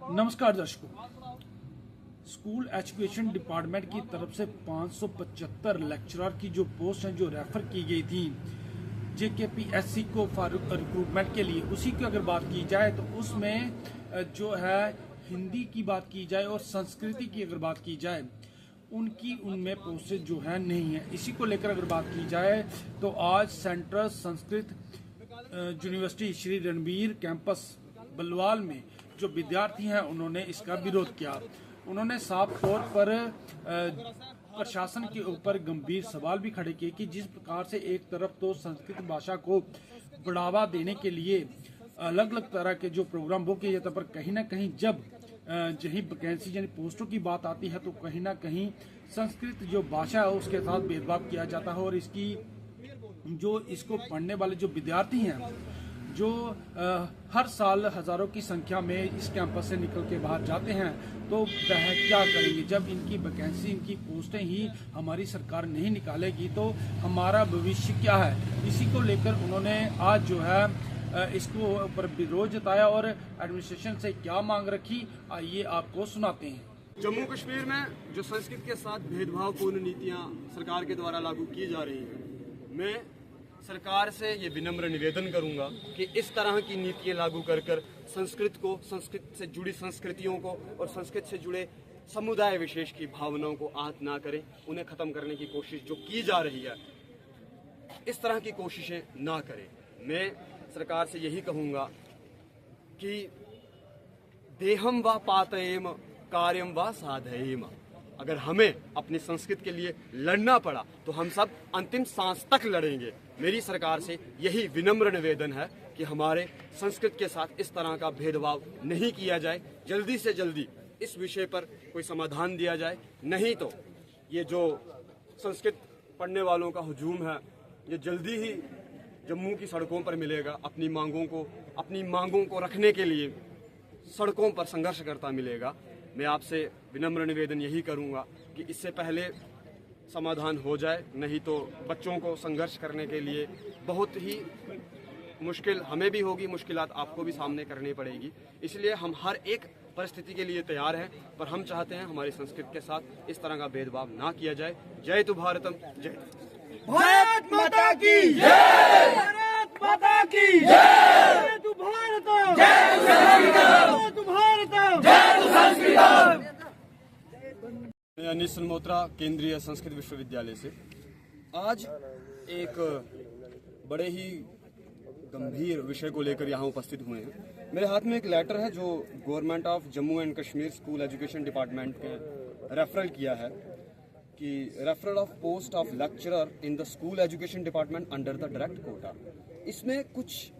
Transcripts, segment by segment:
नमस्कार दर्शकों, school education department की तरफ से 575 लेक्चरर की जो पोस्ट हैं जो रेफर की गई थी JKPSC को रिक्रूटमेंट के लिए, उसी की अगर बात की जाए तो उसमें जो है हिंदी की बात की जाए और संस्कृति की अगर बात की जाए उनकी उनमें पोस्टें जो है नहीं है। इसी को लेकर अगर बात की जाए तो आज central Sanskrit university Shri Ranbir campus Balwal में जो विद्यार्थी हैं उन्होंने इसका विरोध किया। उन्होंने साफ तौर पर प्रशासन के ऊपर गंभीर सवाल भी खड़े किए कि जिस प्रकार से एक तरफ तो संस्कृत भाषा को बढ़ावा देने के लिए अलग अलग तरह के जो प्रोग्राम वो किए जाते हैं, पर कहीं ना कहीं जब यही वैकेंसी यानी पोस्टों की बात आती है तो कहीं ना कहीं संस्कृत जो भाषा है उसके साथ भेदभाव किया जाता है। और इसकी जो इसको पढ़ने वाले जो विद्यार्थी हैं जो हर साल हजारों की संख्या में इस कैंपस से निकल के बाहर जाते हैं, तो वह क्या करेंगे जब इनकी वैकेंसी इनकी पोस्टें ही हमारी सरकार नहीं निकालेगी, तो हमारा भविष्य क्या है। इसी को लेकर उन्होंने आज जो है इसको ऊपर विरोध जताया और एडमिनिस्ट्रेशन से क्या मांग रखी, आइए आपको सुनाते हैं। जम्मू कश्मीर में जो संस्कृत के साथ भेदभावपूर्ण नीतियां सरकार के द्वारा लागू की जा रही हैं, मैं सरकार से ये विनम्र निवेदन करूंगा कि इस तरह की नीतियां लागू कर संस्कृत को, संस्कृत से जुड़ी संस्कृतियों को और संस्कृत से जुड़े समुदाय विशेष की भावनाओं को आहत ना करें। उन्हें खत्म करने की कोशिश जो की जा रही है, इस तरह की कोशिशें ना करें। मैं सरकार से यही कहूंगा कि देहम व पातयेम कार्यम व साधयेम। अगर हमें अपनी संस्कृत के लिए लड़ना पड़ा तो हम सब अंतिम सांस तक लड़ेंगे। मेरी सरकार से यही विनम्र निवेदन है कि हमारे संस्कृत के साथ इस तरह का भेदभाव नहीं किया जाए। जल्दी से जल्दी इस विषय पर कोई समाधान दिया जाए, नहीं तो ये जो संस्कृत पढ़ने वालों का हुजूम है ये जल्दी ही जम्मू की सड़कों पर मिलेगा। अपनी मांगों को रखने के लिए सड़कों पर संघर्ष करता मिलेगा। मैं आपसे विनम्र निवेदन यही करूंगा कि इससे पहले समाधान हो जाए, नहीं तो बच्चों को संघर्ष करने के लिए बहुत ही मुश्किल हमें भी होगी, मुश्किलात आपको भी सामने करनी पड़ेगी। इसलिए हम हर एक परिस्थिति के लिए तैयार हैं, पर हम चाहते हैं हमारी संस्कृति के साथ इस तरह का भेदभाव ना किया जाए। जय तु भारतम, जय भारत माता की जय, भारत माता की जय, जय तु भारतम, जय तु संस्कृतम, जय तु भारतम, जय तु संस्कृतम। मैं अनीस मल्होत्रा केंद्रीय संस्कृत विश्वविद्यालय से आज एक बड़े ही गंभीर विषय को लेकर यहाँ उपस्थित हुए हैं। मेरे हाथ में एक लेटर है जो government of Jammu and Kashmir school education department के रेफरल किया है कि referral of post of lecturer in the school education department under the direct quota. इसमें कुछ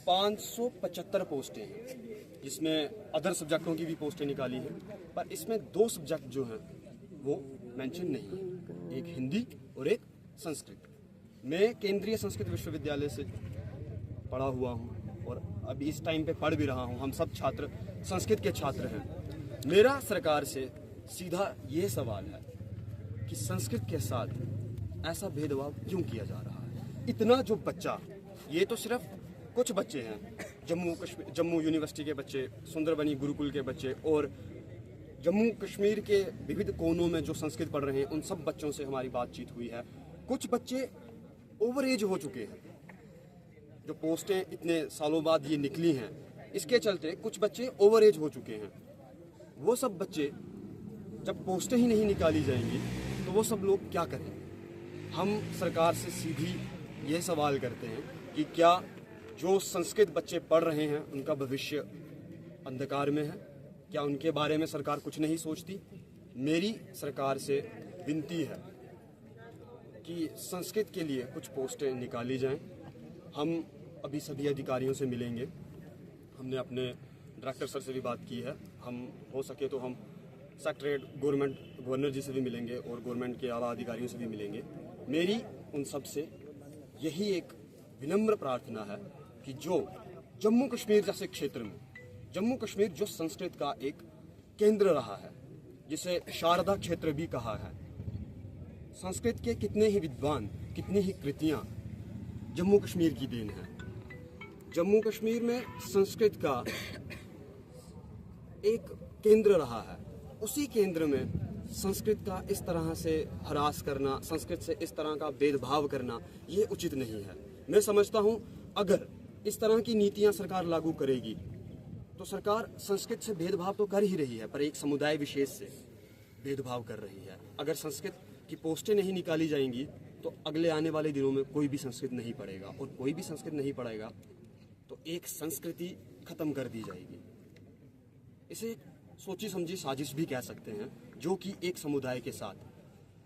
575 पोस्टें हैं, जिसमें अदर सब्जेक्टों की भी पोस्टें निकाली हैं, पर इसमें 2 सब्जेक्ट जो हैं वो मेंशन नहीं है, एक हिंदी और एक संस्कृत। मैं केंद्रीय संस्कृत विश्वविद्यालय से पढ़ा हुआ हूँ और अभी इस टाइम पे पढ़ भी रहा हूँ। हम सब छात्र संस्कृत के छात्र हैं। मेरा सरकार से सीधा ये सवाल है कि संस्कृत के साथ ऐसा भेदभाव क्यों किया जा रहा है। इतना जो बच्चा, ये तो सिर्फ कुछ बच्चे हैं, जम्मू यूनिवर्सिटी के बच्चे, सुंदरबनी गुरुकुल के बच्चे और जम्मू कश्मीर के विविध कोनों में जो संस्कृत पढ़ रहे हैं, उन सब बच्चों से हमारी बातचीत हुई है। कुछ बच्चे ओवर एज हो चुके हैं, जो पोस्टें इतने सालों बाद ये निकली हैं, इसके चलते कुछ बच्चे ओवर एज हो चुके हैं। वो सब बच्चे जब पोस्टें ही नहीं निकाली जाएंगी तो वो सब लोग क्या करें। हम सरकार से सीधी ये सवाल करते हैं कि क्या जो संस्कृत बच्चे पढ़ रहे हैं उनका भविष्य अंधकार में है? क्या उनके बारे में सरकार कुछ नहीं सोचती? मेरी सरकार से विनती है कि संस्कृत के लिए कुछ पोस्टें निकाली जाएं। हम अभी सभी अधिकारियों से मिलेंगे, हमने अपने डायरेक्टर सर से भी बात की है। हम हो सके तो हम सेक्रेटरीट गवर्नर जी से भी मिलेंगे और गवर्नमेंट के आला अधिकारियों से भी मिलेंगे। मेरी उन सब से यही एक विनम्र प्रार्थना है कि जो जम्मू कश्मीर जैसे क्षेत्र में, जम्मू कश्मीर जो संस्कृत का एक केंद्र रहा है, जिसे शारदा क्षेत्र भी कहा है, संस्कृत के कितने ही विद्वान, कितनी ही कृतियां जम्मू कश्मीर की देन है। जम्मू कश्मीर में संस्कृत का एक केंद्र रहा है, उसी केंद्र में संस्कृत का इस तरह से हरास करना, संस्कृत से इस तरह का भेदभाव करना, ये उचित नहीं है। मैं समझता हूँ अगर इस तरह की नीतियाँ सरकार लागू करेगी तो सरकार संस्कृत से भेदभाव तो कर ही रही है, पर एक समुदाय विशेष से भेदभाव कर रही है। अगर संस्कृत की पोस्टें नहीं निकाली जाएंगी तो अगले आने वाले दिनों में कोई भी संस्कृत नहीं पढ़ेगा, और कोई भी संस्कृत नहीं पढ़ेगा तो एक संस्कृति खत्म कर दी जाएगी। इसे सोची समझी साजिश भी कह सकते हैं, जो कि एक समुदाय के साथ,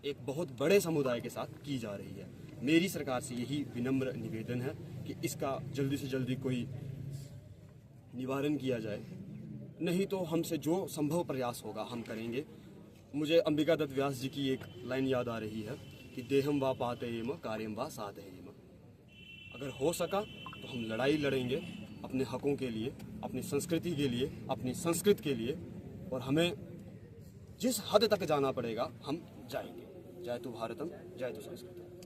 एक बहुत बड़े समुदाय के साथ की जा रही है। मेरी सरकार से यही विनम्र निवेदन है कि इसका जल्दी से जल्दी कोई निवारण किया जाए, नहीं तो हमसे जो संभव प्रयास होगा हम करेंगे। मुझे अंबिका दत्त व्यास जी की एक लाइन याद आ रही है कि देहम वा पातयेम कार्यम वा साधयेम। अगर हो सका तो हम लड़ाई लड़ेंगे अपने हकों के लिए, अपनी संस्कृति के लिए, अपनी संस्कृति के लिए, और हमें जिस हद तक जाना पड़ेगा हम जाएंगे। जय तु भारतम, जय तु संस्कृतम।